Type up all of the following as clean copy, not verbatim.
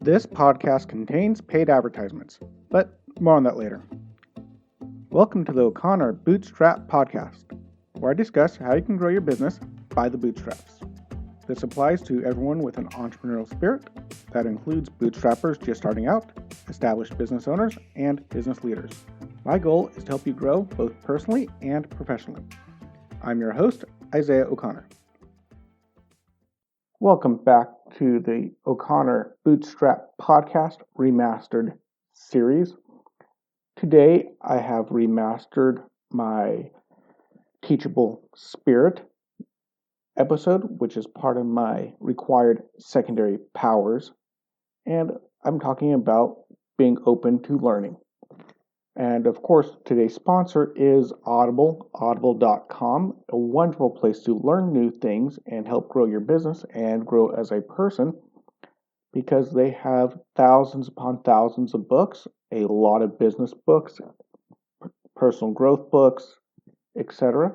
This podcast contains paid advertisements, but more on that later. Welcome to the O'Connor Bootstrap podcast, where I discuss how you can grow your business by the bootstraps. This applies to everyone with an entrepreneurial spirit. That includes bootstrappers just starting out, established business owners, and business leaders. My goal is to help you grow both personally and professionally. I'm your host, Isaiah O'Connor. Welcome back to the O'Connor Bootstrap podcast Remastered series. Today I have remastered my Teachable Spirit episode, which is part of my required secondary powers, and I'm talking about being open to learning. And of course, today's sponsor is Audible, audible.com, a wonderful place to learn new things and help grow your business and grow as a person, because they have thousands upon thousands of books, a lot of business books, personal growth books, etc.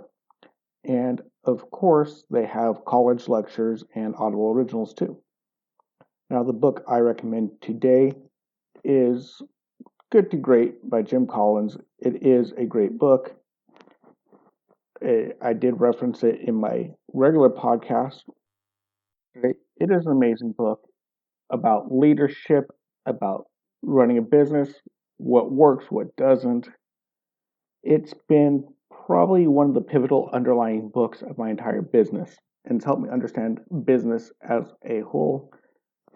And of course, they have college lectures and Audible originals too. Now, the book I recommend today is Good to Great by Jim Collins. It is a great book. I did reference it in my regular podcast. It is an amazing book about leadership, about running a business, what works, what doesn't. It's been probably one of the pivotal underlying books of my entire business, and it's helped me understand business as a whole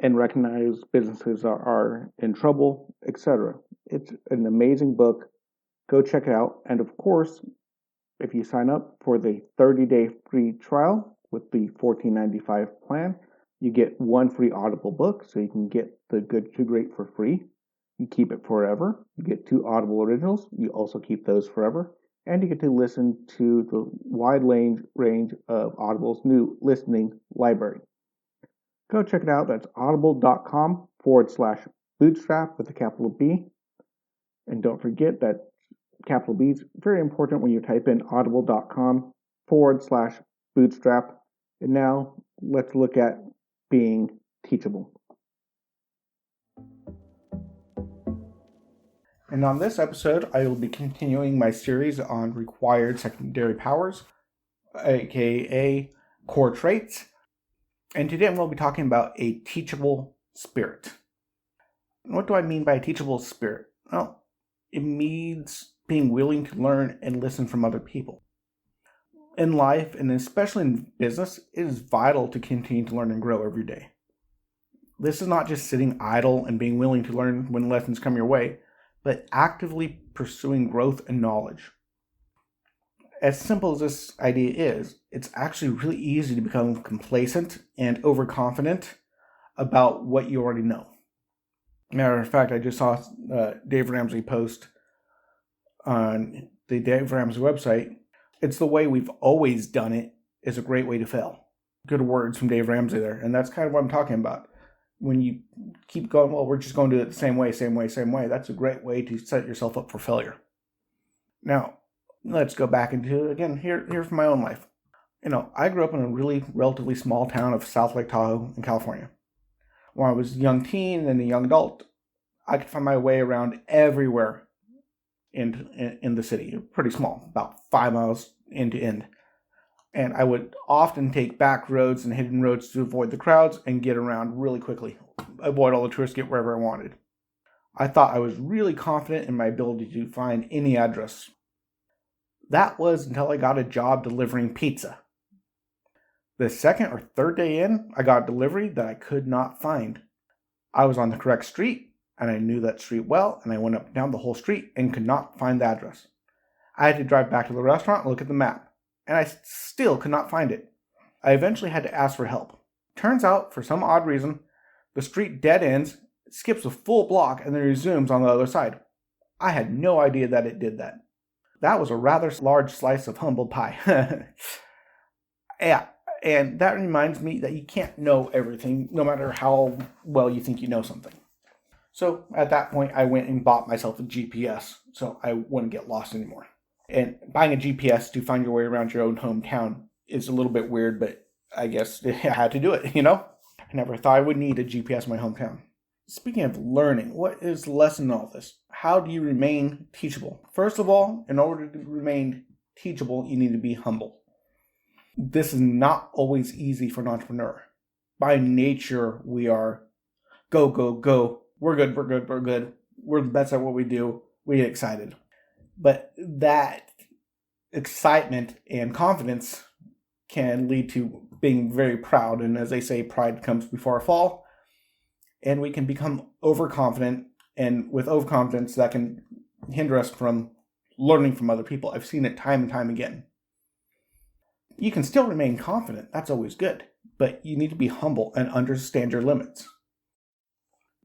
and recognize businesses are in trouble, etc. It's an amazing book. Go check it out. And of course, if you sign up for the 30-day free trial with the $14.95 plan, you get one free Audible book, so you can get the Good to Great for free. You keep it forever. You get 2 Audible originals. You also keep those forever. And you get to listen to the wide range of Audible's new listening library. Go check it out. That's audible.com/bootstrap with a capital B. And don't forget that capital B is very important when you type in audible.com/bootstrap. And now let's look at being teachable. And on this episode, I will be continuing my series on required secondary powers, aka core traits. And today we'll be talking about a teachable spirit. What do I mean by a teachable spirit? Well, it means being willing to learn and listen from other people. In life, and especially in business, it is vital to continue to learn and grow every day. This is not just sitting idle and being willing to learn when lessons come your way, but actively pursuing growth and knowledge. As simple as this idea is, it's actually really easy to become complacent and overconfident about what you already know. Matter of fact, I just saw Dave Ramsey post on the Dave Ramsey website. It's the way we've always done it is a great way to fail. Good words from Dave Ramsey there. And that's kind of what I'm talking about. When you keep going, well, we're just going to do it the same way, that's a great way to set yourself up for failure. Now, let's go back into, again, here from my own life. I grew up in a really relatively small town of South Lake Tahoe in California. When I was a young teen and a young adult, I could find my way around everywhere in the city. Pretty small, about 5 miles end to end. And I would often take back roads and hidden roads to avoid the crowds and get around really quickly. Avoid all the tourists, get wherever I wanted. I thought I was really confident in my ability to find any address. That was until I got a job delivering pizza. The second or third day in, I got a delivery that I could not find. I was on the correct street, and I knew that street well, and I went up and down the whole street and could not find the address. I had to drive back to the restaurant and look at the map, and I still could not find it. I eventually had to ask for help. Turns out, for some odd reason, the street dead ends, skips a full block, and then resumes on the other side. I had no idea that it did that. That was a rather large slice of humble pie. Yeah, and that reminds me that you can't know everything, no matter how well you think you know something. So at that point, I went and bought myself a GPS, so I wouldn't get lost anymore. And buying a GPS to find your way around your own hometown is a little bit weird, but I guess I had to do it, I never thought I would need a GPS in my hometown. speaking of learning, what is the lesson in all this? How do you remain teachable? First of all, in order to remain teachable, you need to be humble. This is not always easy for an entrepreneur. By nature, we are go, go, go. We're good, we're good, we're good. We're the best at what we do. We get excited. But that excitement and confidence can lead to being very proud. And as they say, pride comes before a fall. And we can become overconfident. And with overconfidence, that can hinder us from learning from other people. I've seen it time and time again. You can still remain confident. That's always good. But you need to be humble and understand your limits.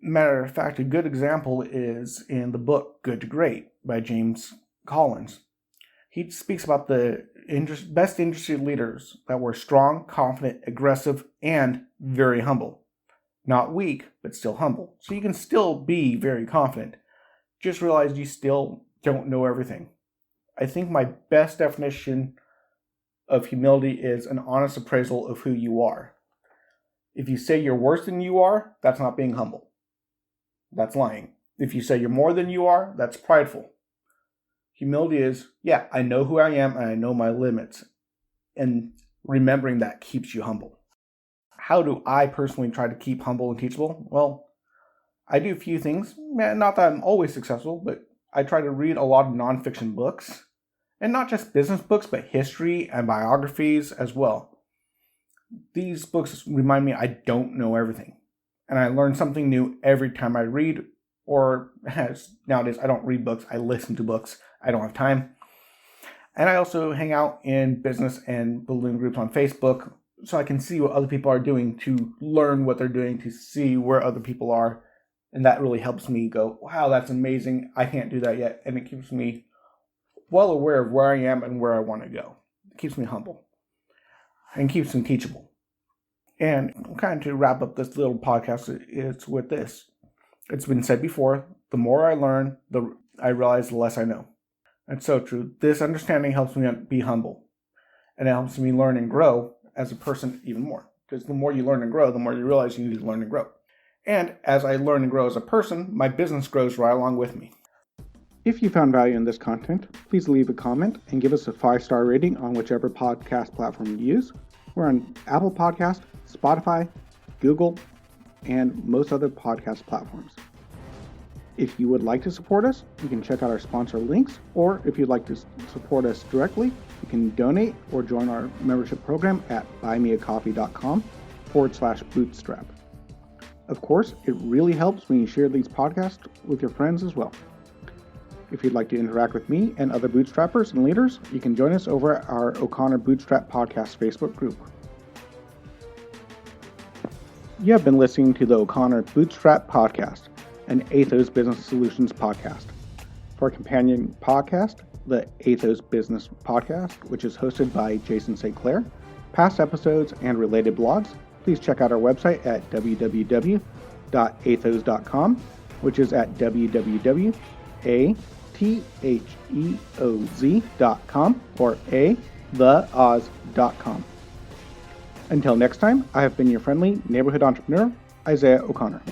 Matter of fact, a good example is in the book Good to Great by James Collins. He speaks about the best industry leaders that were strong, confident, aggressive, and very humble. Not weak, but still humble. So you can still be very confident. Just realize you still don't know everything. I think my best definition of humility is an honest appraisal of who you are. If you say you're worse than you are, that's not being humble. That's lying. If you say you're more than you are, that's prideful. Humility is, yeah, I know who I am and I know my limits. And remembering that keeps you humble. How do I personally try to keep humble and teachable? Well, I do a few things. Not that I'm always successful, but I try to read a lot of nonfiction books. And not just business books, but history and biographies as well. These books remind me I don't know everything. And I learn something new every time I read, or as nowadays I don't read books, I listen to books. I don't have time. And I also hang out in business and balloon groups on Facebook so I can see what other people are doing, to learn what they're doing, to see where other people are. And that really helps me go, wow, that's amazing. I can't do that yet. And it keeps me well aware of where I am and where I want to go. It keeps me humble and keeps me teachable. And kind of to wrap up this little podcast, it's with this. It's been said before, the more I learn, I realize the less I know. That's so true. This understanding helps me be humble. And it helps me learn and grow as a person even more. Because the more you learn and grow, the more you realize you need to learn and grow. And as I learn and grow as a person, my business grows right along with me. If you found value in this content, please leave a comment and give us a 5-star rating on whichever podcast platform you use. We're on Apple Podcast, Spotify, Google, and most other podcast platforms. If you would like to support us, you can check out our sponsor links, or if you'd like to support us directly, you can donate or join our membership program at buymeacoffee.com/bootstrap. Of course, it really helps when you share these podcasts with your friends as well. If you'd like to interact with me and other bootstrappers and leaders, you can join us over at our O'Connor Bootstrap Podcast Facebook group. You have been listening to the O'Connor Bootstrap Podcast, an Atheoz Business Solutions podcast. For a companion podcast, the Atheoz Business Podcast, which is hosted by Jason St. Clair, past episodes and related blogs, please check out our website at www.atheoz.com, which is at www.atheoz.com or theoz.com. Until next time, I have been your friendly neighborhood entrepreneur, Isaiah O'Connor.